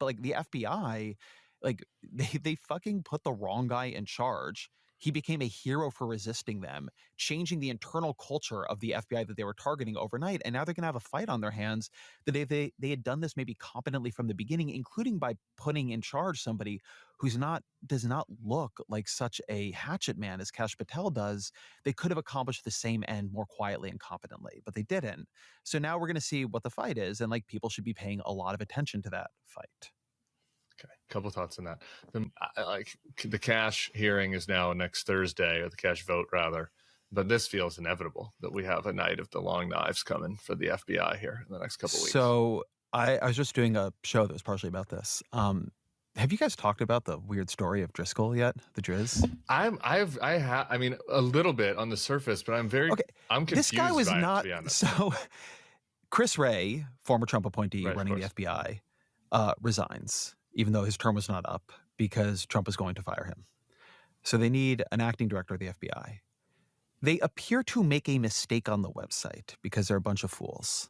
But like the FBI, like they fucking put the wrong guy in charge. He became a hero for resisting them, changing the internal culture of the FBI that they were targeting overnight. And now they're going to have a fight on their hands that if they had done this maybe competently from the beginning, including by putting in charge somebody who's does not look like such a hatchet man as Kash Patel does, they could have accomplished the same end more quietly and competently, but they didn't. So now we're going to see what the fight is, and like people should be paying a lot of attention to that fight. Okay, couple thoughts on that. The Kash hearing is now next Thursday, or the Kash vote rather. But this feels inevitable that we have a night of the long knives coming for the FBI here in the next couple weeks. So I was just doing a show that was partially about this. Have you guys talked about the weird story of Driscoll yet? The Drizz? I mean, a little bit on the surface, but I'm confused. This guy was by not. It, to be honest. So Chris Wray, former Trump appointee running the FBI, resigns, even though his term was not up, because Trump is going to fire him. So they need an acting director of the FBI. They appear to make a mistake on the website because they're a bunch of fools.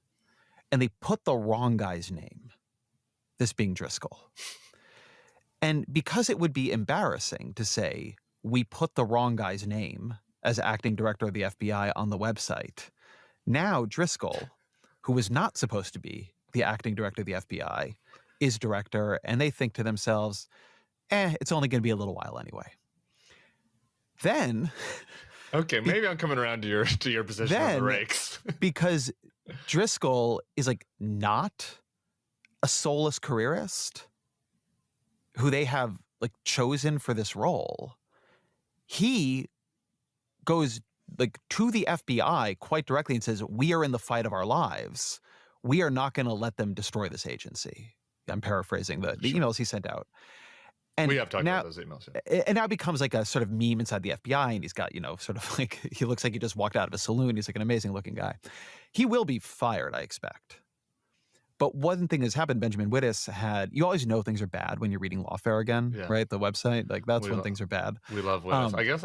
And they put the wrong guy's name, this being Driscoll. And because it would be embarrassing to say, we put the wrong guy's name as acting director of the FBI on the website, now Driscoll, who was not supposed to be the acting director of the FBI, is director, and they think to themselves, it's only going to be a little while anyway. Then... Okay, maybe I'm coming around to your position on the rakes. Because Driscoll is like not a soulless careerist who they have like chosen for this role. He goes like to the FBI quite directly and says, we are in the fight of our lives. We are not going to let them destroy this agency. I'm paraphrasing the emails he sent out. And we have talked about those emails. Yeah. And now it becomes like a sort of meme inside the FBI, and he's got, sort of like, he looks like he just walked out of a saloon. He's like an amazing looking guy. He will be fired, I expect. But one thing that's happened, Benjamin Wittes you always know things are bad when you're reading Lawfare again, right? The website, like that's when things are bad. We love Wittes. I guess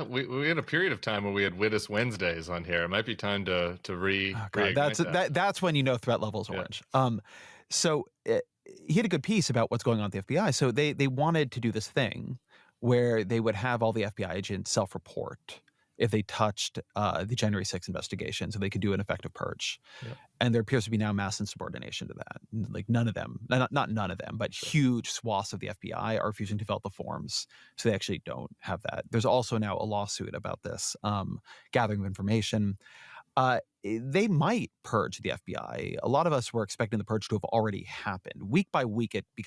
we had a period of time where we had Wittes Wednesdays on here. It might be time to reignite that's when threat level's orange. He had a good piece about what's going on at the FBI. So they wanted to do this thing where they would have all the FBI agents self-report if they touched the January 6th investigation, so they could do an effective purge. Yep. And there appears to be now mass insubordination to that. Like none of them, not none of them, but huge swaths of the FBI are refusing to fill out the forms, so they actually don't have that. There's also now a lawsuit about this, gathering of information. They might purge the FBI. A lot of us were expecting the purge to have already happened. Week by week, it becomes